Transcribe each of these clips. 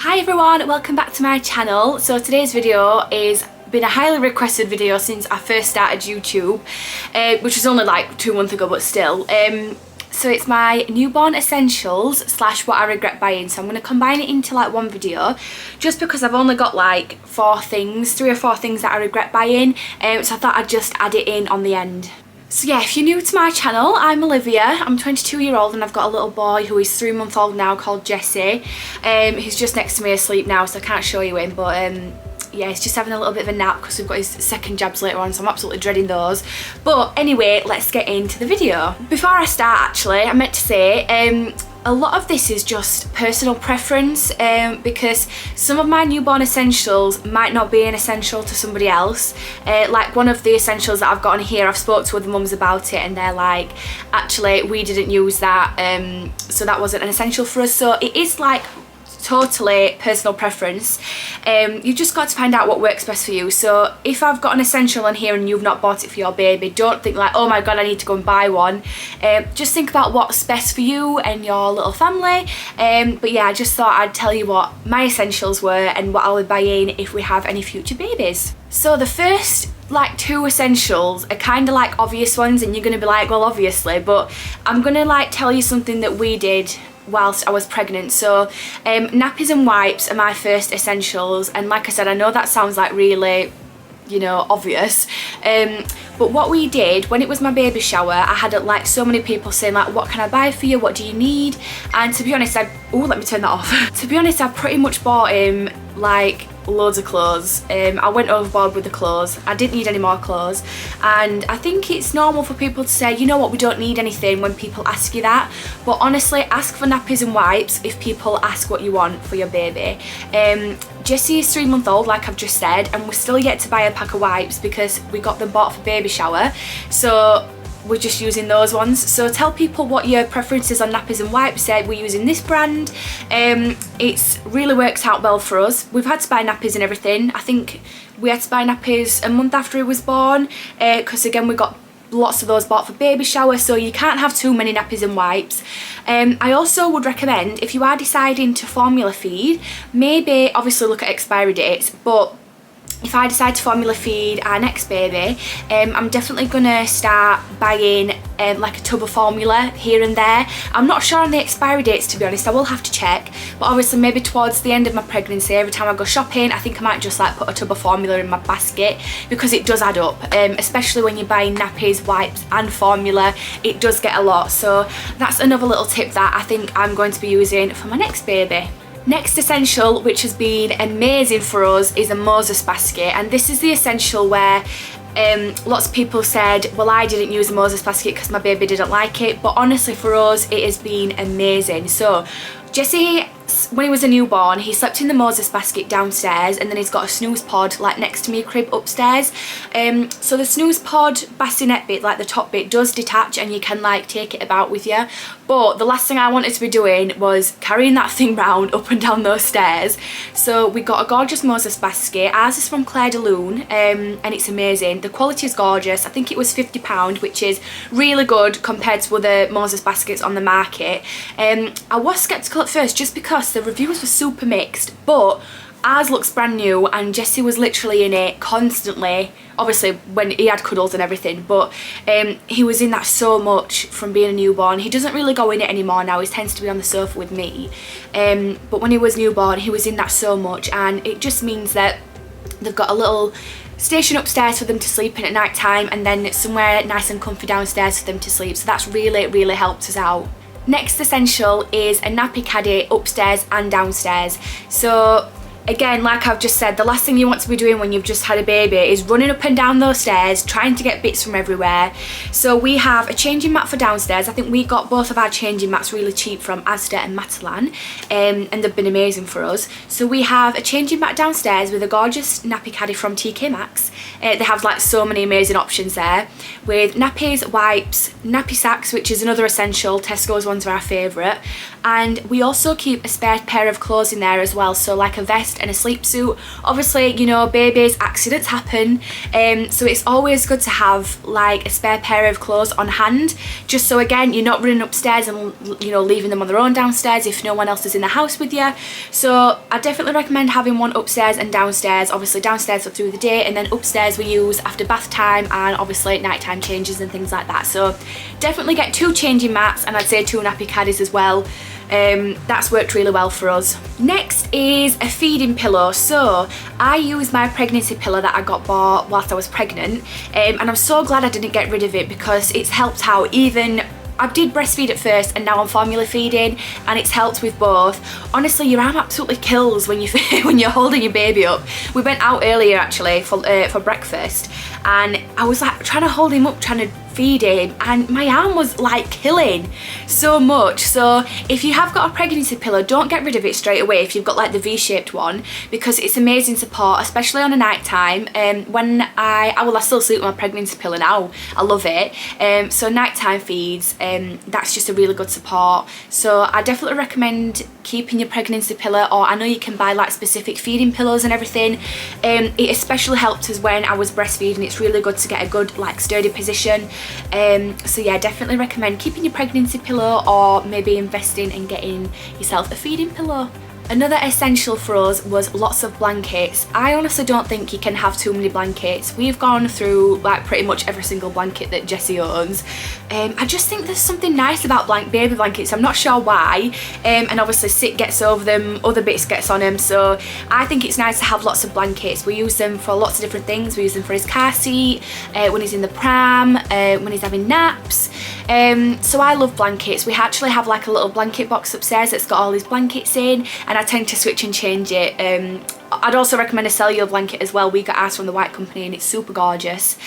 Hi everyone, welcome back to my channel. So today's video is been a highly requested video since I first started YouTube, which was only like 2 months ago, but still. So it's my newborn essentials slash what I regret buying. So I'm going to combine it into like one video just because I've only got like 3 or 4 things that I regret buying. So I thought I'd just add it in on the end. So yeah, if you're new to my channel, I'm Olivia. I'm 22-year-old and I've got a little boy who is 3 months old now called Jesse. He's just next to me asleep now, so I can't show you him, but yeah, he's just having a little bit of a nap because we've got his second jabs later on, so I'm absolutely dreading those. But anyway, let's get into the video. Before I start, actually, I meant to say, a lot of this is just personal preference, because some of my newborn essentials might not be an essential to somebody else. Like one of the essentials that I've got on here, I've spoke to other mums about it and they're like, actually we didn't use that, so that wasn't an essential for us. So it is like totally personal preference. You've just got to find out what works best for you. So if I've got an essential on here and you've not bought it for your baby, don't think like, oh my god, I need to go and buy one. Just think about what's best for you and your little family. But yeah, I just thought I'd tell you what my essentials were and what I'll be buying if we have any future babies. So the first like 2 essentials are kind of like obvious ones and you're going to be like, well obviously, but I'm going to like tell you something that we did whilst I was pregnant. So nappies and wipes are my first essentials, and like I said, I know that sounds like really, you know, obvious, but what we did when it was my baby shower, I had like so many people saying like, what can I buy for you, what do you need? And to be honest, let me turn that off. To be honest, I pretty much bought him like loads of clothes. I went overboard with the clothes. I didn't need any more clothes, and I think it's normal for people to say, you know what, we don't need anything when people ask you that, but honestly, ask for nappies and wipes if people ask what you want for your baby. Jesse is 3 months old, like I've just said, and we're still yet to buy a pack of wipes because we got them bought for baby shower, so we're just using those ones. So tell people what your preference is on nappies and wipes. Say we're using this brand. It's really works out well for us. We've had to buy nappies and everything. I think we had to buy nappies a month after he was born, because again we got lots of those bought for baby shower, so you can't have too many nappies and wipes. I also would recommend, if you are deciding to formula feed, maybe obviously look at expiry dates, but if I decide to formula feed our next baby, I'm definitely gonna start buying like a tub of formula here and there. I'm not sure on the expiry dates, to be honest. I will have to check, but obviously maybe towards the end of my pregnancy, every time I go shopping, I think I might just like put a tub of formula in my basket, because it does add up, especially when you're buying nappies, wipes and formula. It does get a lot, so that's another little tip that I think I'm going to be using for my next baby. Next essential, which has been amazing for us, is a Moses basket, and this is the essential where lots of people said, well, I didn't use a Moses basket because my baby didn't like it, but honestly for us it has been amazing. So Jesse, when he was a newborn, he slept in the Moses basket downstairs, and then he's got a snooze pod like next to me crib upstairs. So the snooze pod bassinet bit, like the top bit, does detach and you can like take it about with you, but the last thing I wanted to be doing was carrying that thing round up and down those stairs. So we got a gorgeous Moses basket. Ours is from Claire de Lune, and it's amazing. The quality is gorgeous. I think it was £50, which is really good compared to other Moses baskets on the market. I was sceptical at first just because the reviews were super mixed, but ours looks brand new and Jesse was literally in it constantly, obviously when he had cuddles and everything, but he was in that so much from being a newborn. He doesn't really go in it anymore now, he tends to be on the sofa with me, but when he was newborn he was in that so much, and it just means that they've got a little station upstairs for them to sleep in at night time, and then somewhere nice and comfy downstairs for them to sleep, so that's really helped us out. Next essential is a nappy caddy upstairs and downstairs. So again, like I've just said, the last thing you want to be doing when you've just had a baby is running up and down those stairs trying to get bits from everywhere. So we have a changing mat for downstairs. I think we got both of our changing mats really cheap from Asda and Matalan, and they've been amazing for us. So we have a changing mat downstairs with a gorgeous nappy caddy from TK Maxx. They have like so many amazing options there, with nappies, wipes, nappy sacks, which is another essential. Tesco's ones are our favourite, and we also keep a spare pair of clothes in there as well, so like a vest vest and a sleep suit. Obviously, you know, babies, accidents happen, so it's always good to have like a spare pair of clothes on hand, just so again you're not running upstairs and, you know, leaving them on their own downstairs if no one else is in the house with you. So I definitely recommend having one upstairs and downstairs. Obviously downstairs for through the day, and then upstairs we use after bath time and obviously nighttime changes and things like that. So definitely get 2 changing mats, and I'd say 2 nappy caddies as well. That's worked really well for us. Next is a feeding pillow. So I use my pregnancy pillow that I got bought whilst I was pregnant, and I'm so glad I didn't get rid of it because it's helped out. Even I did breastfeed at first and now I'm formula feeding, and it's helped with both. Honestly, your arm absolutely kills when you when you're holding your baby up. We went out earlier actually for breakfast, and I was like trying to hold him up, trying to feed him, and my arm was like killing so much. So if you have got a pregnancy pillow, don't get rid of it straight away if you've got like the V-shaped one, because it's amazing support, especially on a night time. When I still sleep with my pregnancy pillow now. I love it. So nighttime feeds, that's just a really good support. So I definitely recommend keeping your pregnancy pillow, or I know you can buy like specific feeding pillows and everything. It especially helped us when I was breastfeeding. It's really good to get a good like sturdy position. So yeah, definitely recommend keeping your pregnancy pillow, or maybe investing in getting yourself a feeding pillow. Another essential for us was lots of blankets. I honestly don't think you can have too many blankets. We've gone through like pretty much every single blanket that Jessie owns. I just think there's something nice about baby blankets. I'm not sure why. And obviously Sit gets over them, other bits gets on him. So I think it's nice to have lots of blankets. We use them for lots of different things. We use them for his car seat, when he's in the pram, when he's having naps. So I love blankets. We actually have like a little blanket box upstairs that's got all these blankets in, and I tend to switch and change it. I'd also recommend a cellular blanket as well. We got ours from the White Company and it's super gorgeous.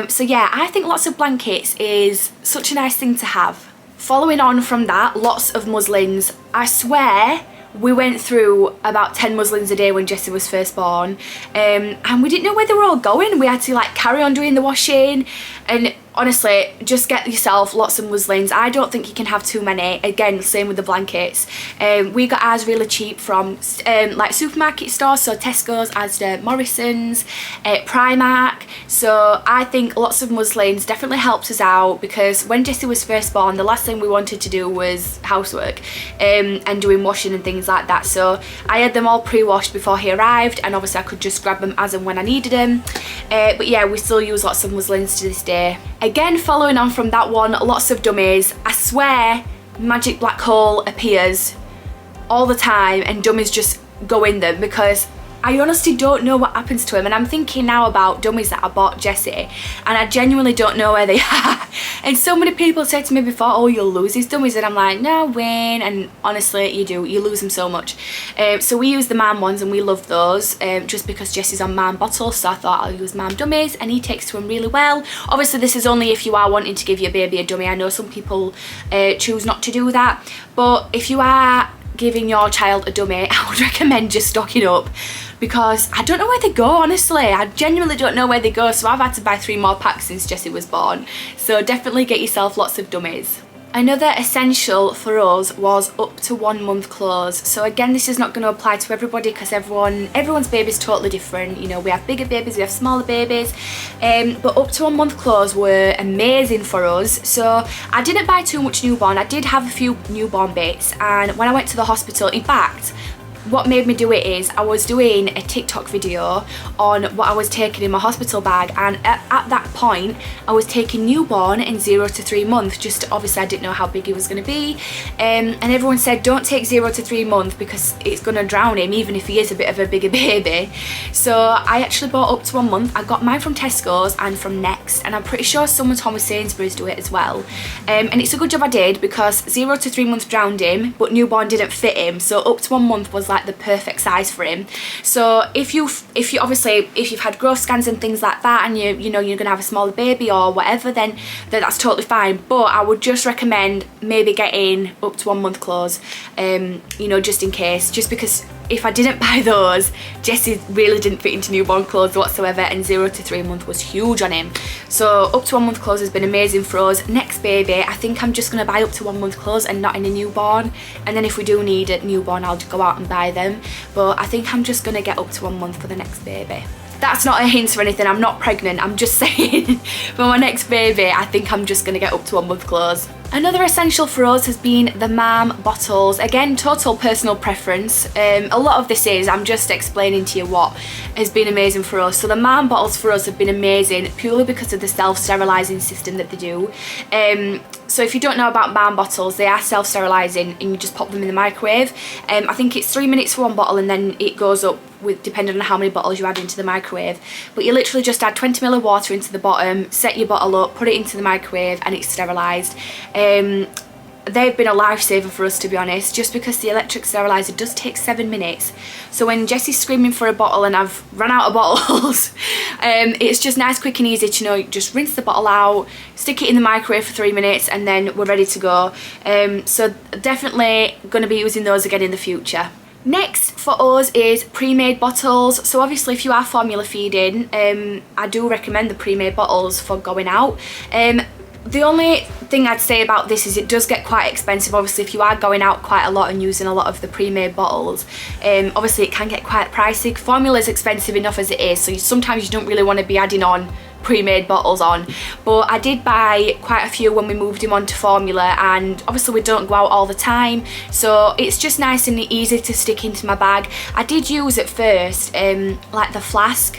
So yeah, I think lots of blankets is such a nice thing to have. Following on from that, lots of muslins. I swear we went through about 10 muslins a day when Jessie was first born, and we didn't know where they were all going. We had to like carry on doing the washing, and honestly, just get yourself lots of muslins. I don't think you can have too many. Again, same with the blankets. We got ours really cheap from like supermarket stores, so Tesco's, Asda, Morrison's, Primark. So I think lots of muslins definitely helped us out, because when Jessie was first born, the last thing we wanted to do was housework and doing washing and things like that. So I had them all pre-washed before he arrived, and obviously I could just grab them as and when I needed them. But yeah, we still use lots of muslins to this day. Again, following on from that one, lots of dummies. I swear magic black hole appears all the time and dummies just go in them, because I honestly don't know what happens to him. And I'm thinking now about dummies that I bought Jessie, and I genuinely don't know where they are. And so many people said to me before, oh, you'll lose these dummies, and I'm like, no, Wayne. And honestly, you do, you lose them so much. So we use the Mam ones, and we love those, just because Jessie's on Mam bottles, so I thought I'll use Mam dummies, and he takes to them really well. Obviously this is only if you are wanting to give your baby a dummy. I know some people choose not to do that, but if you are giving your child a dummy, I would recommend just stocking up, because I don't know where they go, honestly. I genuinely don't know where they go, so I've had to buy 3 more packs since Jessie was born. So definitely get yourself lots of dummies. Another essential for us was up to 1 month clothes. So again, this is not going to apply to everybody, because everyone's baby is totally different. You know, we have bigger babies, we have smaller babies, but up to 1 month clothes were amazing for us. So I didn't buy too much newborn. I did have a few newborn bits, and when I went to the hospital, in fact, what made me do it is I was doing a TikTok video on what I was taking in my hospital bag, and at that point I was taking newborn in 0 to 3 months. Just obviously I didn't know how big he was going to be, and everyone said don't take 0 to 3 months because it's going to drown him even if he is a bit of a bigger baby. So I actually bought up to 1 month. I got mine from Tesco's and from Next, and I'm pretty sure someone told me Sainsbury's do it as well, and it's a good job I did, because 0 to 3 months drowned him but newborn didn't fit him, so up to 1 month was like the perfect size for him. So if you've had growth scans and things like that, and you know you're gonna have a smaller baby or whatever, then that's totally fine. But I would just recommend maybe getting up to 1 month clothes, you know, just in case, just because if I didn't buy those, Jesse really didn't fit into newborn clothes whatsoever, and 0 to 3 month was huge on him. So up to 1 month clothes has been amazing for us. Next baby, I think I'm just going to buy up to 1 month clothes and not in a newborn, and then if we do need a newborn, I'll go out and buy them. But I think I'm just going to get up to 1 month for the next baby. That's not a hint or anything, I'm not pregnant, I'm just saying for my next baby I think I'm just going to get up to 1 month clothes. Another essential for us has been the Mam bottles. Again, total personal preference. A lot of this is, I'm just explaining to you what has been amazing for us. So the Mam bottles for us have been amazing purely because of the self-sterilising system that they do. So if you don't know about Mam bottles, they are self-sterilising and you just pop them in the microwave. I think it's 3 minutes for one bottle and then it goes up with depending on how many bottles you add into the microwave. But you literally just add 20 ml of water into the bottom, set your bottle up, put it into the microwave and it's sterilised. They've been a lifesaver for us, to be honest, just because the electric steriliser does take 7 minutes. So when Jesse's screaming for a bottle and I've run out of bottles, it's just nice, quick and easy to know, just rinse the bottle out, stick it in the microwave for 3 minutes and then we're ready to go. So definitely going to be using those again in the future. Next for us is pre-made bottles. So obviously if you are formula feeding, I do recommend the pre-made bottles for going out. The only thing I'd say about this is it does get quite expensive. Obviously if you are going out quite a lot and using a lot of the pre-made bottles, obviously it can get quite pricey. Formula is expensive enough as it is, so sometimes you don't really want to be adding on pre-made bottles on. But I did buy quite a few when we moved him on to formula, and obviously we don't go out all the time, so it's just nice and easy to stick into my bag. I did use at first like the flask,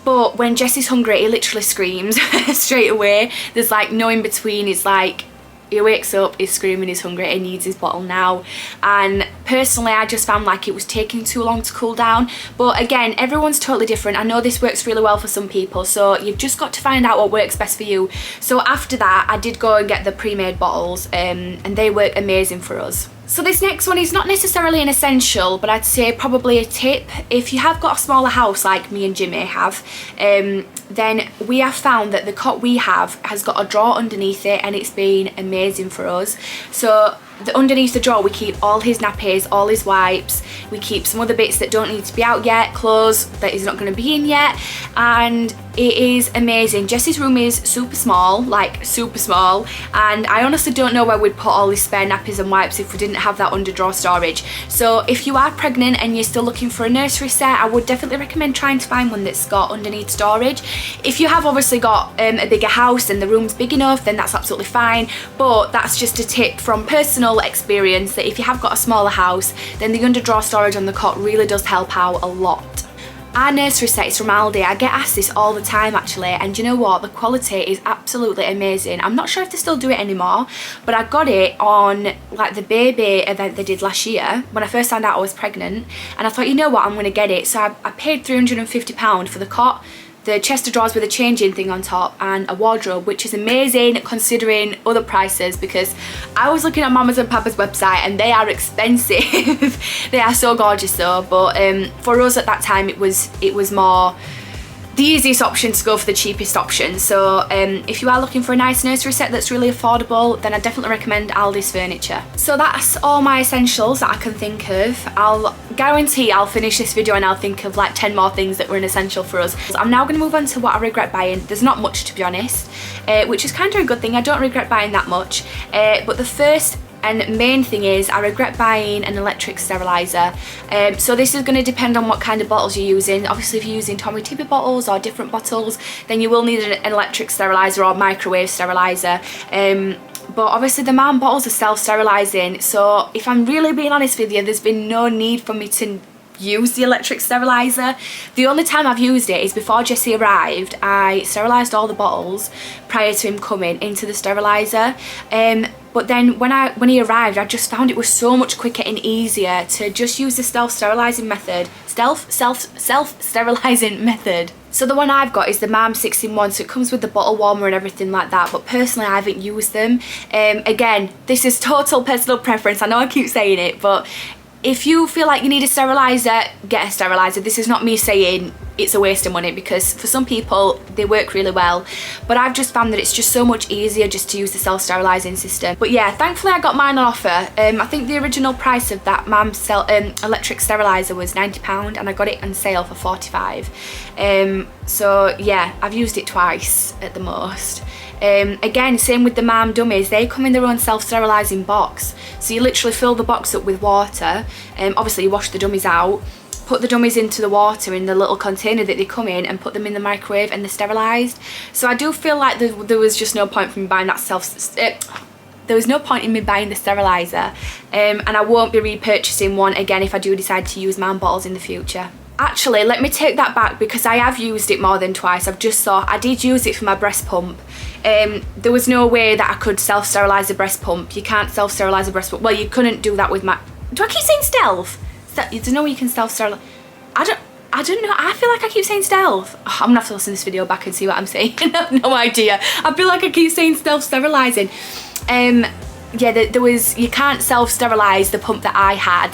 but when Jesse's hungry he literally screams straight away. There's like no in between. It's like he wakes up, he's screaming, he's hungry, he needs his bottle now. And personally I just found like it was taking too long to cool down. But again, everyone's totally different. I know this works really well for some people, so you've just got to find out what works best for you. So after that I did go and get the pre-made bottles, and they work amazing for us. So this next one is not necessarily an essential, but I'd say probably a tip. If you have got a smaller house like me and Jimmy have, then we have found that the cot we have has got a drawer underneath it, and it's been amazing for us. So underneath the drawer we keep all his nappies, all his wipes, we keep some other bits that don't need to be out yet, clothes that he's not going to be in yet, and it is amazing. Jesse's room is super small, like super small, and I honestly don't know where we'd put all his spare nappies and wipes if we didn't have that under drawer storage. So if you are pregnant and you're still looking for a nursery set, I would definitely recommend trying to find one that's got underneath storage. If you have obviously got a bigger house and the room's big enough, then that's absolutely fine, but that's just a tip from personal experience that if you have got a smaller house, then the under drawer storage on the cot really does help out a lot. Our nursery set is from Aldi. I get asked this all the time actually, and you know what, the quality is absolutely amazing. I'm not sure if they still do it anymore, but I got it on like the baby event they did last year when I first found out I was pregnant, and I thought, you know what, I'm going to get it. So I paid £350 for the cot, the chest of drawers with a changing thing on top, and a wardrobe, which is amazing considering other prices, because I was looking at Mama's and Papa's website and they are expensive. They are so gorgeous though, but for us at that time it was more the easiest option to go for the cheapest option. So if you are looking for a nice nursery set that's really affordable, then I definitely recommend Aldi's furniture. So that's all my essentials that I can think of. I'll guarantee I'll finish this video and I'll think of like 10 more things that were an essential for us. I'm now going to move on to what I regret buying. There's not much, to be honest, which is kind of a good thing. I don't regret buying that much, but the first and main thing is I regret buying an electric steriliser. So this is going to depend on what kind of bottles you're using. Obviously if you're using Tommy Tippy bottles or different bottles, then you will need an electric steriliser or microwave steriliser. But obviously the Mam bottles are self-sterilising, so if I'm really being honest with you, there's been no need for me to use the electric steriliser. The only time I've used it is before Jesse arrived. I sterilised all the bottles prior to him coming into the steriliser. But then when he arrived, I just found it was so much quicker and easier to just use the self-sterilising method. Self-sterilising method. So the one I've got is the Mam 6-in-1, so it comes with the bottle warmer and everything like that, but personally I haven't used them. Again, this is total personal preference. I know I keep saying it, but if you feel like you need a steriliser, get a steriliser. This is not me saying it's a waste of money, because for some people they work really well, but I've just found that it's just so much easier just to use the self-sterilising system. But yeah, thankfully I got mine on offer. I think the original price of that Mam's electric steriliser was £90, and I got it on sale for £45. So yeah, I've used it twice at the most. Again, same with the Mam Dummies, they come in their own self-sterilising box, so you literally fill the box up with water. Obviously you wash the dummies out, put the dummies into the water in the little container that they come in, and put them in the microwave, and they're sterilised. So I do feel like there was just no point for me buying that there was no point in me buying the steriliser, and I won't be repurchasing one again if I do decide to use Mam bottles in the future. Actually, let me take that back, because I have used it more than twice. I've just thought I did use it for my breast pump. There was no way that I could self-sterilise a breast pump. You can't self-sterilise a breast pump. Well, you couldn't do that with my... Do I keep saying stealth? There's no way you can self-sterilise... I don't know. I feel like I keep saying stealth. Oh, I'm gonna have to listen to this video back and see what I'm saying. I have no idea. I feel like I keep saying self-sterilising. Yeah, there was... You can't self-sterilise the pump that I had.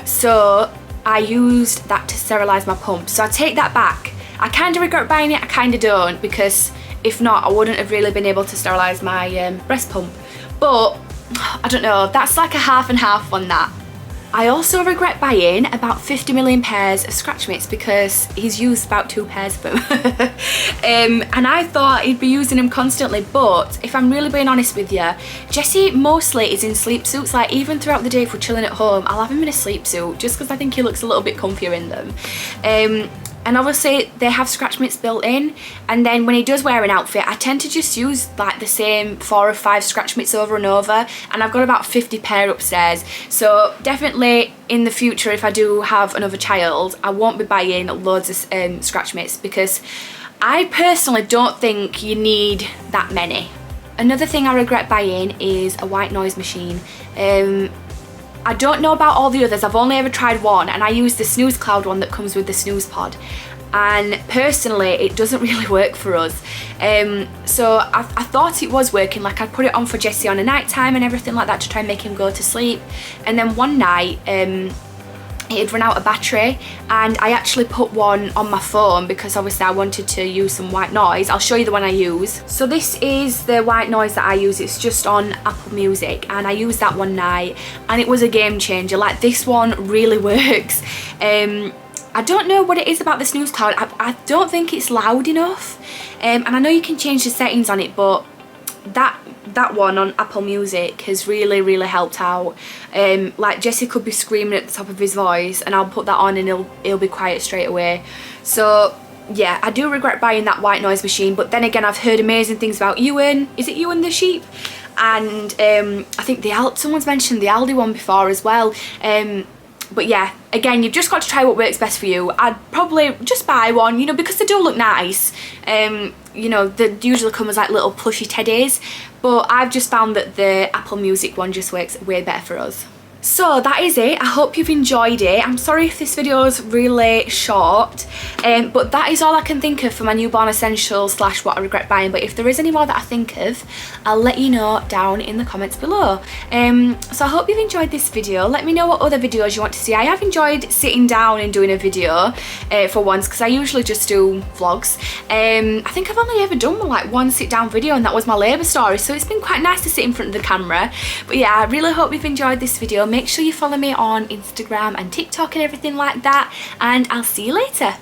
So I used that to sterilise my pump. So I take that back. I kind of regret buying it, I kind of don't, because if not, I wouldn't have really been able to sterilise my breast pump. But I don't know, that's like a half and half on that. I also regret buying about 50 million pairs of scratch mitts, because he's used about 2 pairs of them. And I thought he'd be using them constantly, but if I'm really being honest with you, Jesse mostly is in sleep suits. Like, even throughout the day if we're chilling at home, I'll have him in a sleep suit just because I think he looks a little bit comfier in them. And obviously they have scratch mitts built in, and then when he does wear an outfit, I tend to just use like the same 4 or 5 scratch mitts over and over, and I've got about 50 pair upstairs. So definitely in the future, if I do have another child, I won't be buying loads of scratch mitts, because I personally don't think you need that many. Another thing I regret buying is a white noise machine. I don't know about all the others, I've only ever tried one, and I use the Snooze Cloud one that comes with the Snooze Pod, and personally it doesn't really work for us. So I thought it was working, like I'd put it on for Jesse on a night time and everything like that to try and make him go to sleep, and then one night it had run out of battery, and I actually put one on my phone because obviously I wanted to use some white noise. I'll show you the one I use. So this is the white noise that I use. It's just on Apple Music, and I used that one night and it was a game changer. Like, this one really works. I don't know what it is about the Snooze Cloud. I don't think it's loud enough, and I know you can change the settings on it, but that one on Apple Music has really helped out. Like, Jesse could be screaming at the top of his voice and I'll put that on and he'll be quiet straight away. So yeah, I do regret buying that white noise machine, but then again, I've heard amazing things about Ewan. Is it Ewan the sheep? And I think someone's mentioned the Aldi one before as well. But yeah, again, you've just got to try what works best for you. I'd probably just buy one, you know, because they do look nice. You know, they usually come as like little plushy teddies, but I've just found that the Apple Music one just works way better for us. So that is it. I hope you've enjoyed it. I'm sorry if this video is really short, but that is all I can think of for my newborn essentials / what I regret buying. But if there is any more that I think of, I'll let you know down in the comments below. So I hope you've enjoyed this video. Let me know what other videos you want to see. I have enjoyed sitting down and doing a video for once, because I usually just do vlogs. I think I've only ever done like one sit down video, and that was my labour story, so it's been quite nice to sit in front of the camera. But yeah, I really hope you've enjoyed this video. Make sure you follow me on Instagram and TikTok and everything like that, and I'll see you later.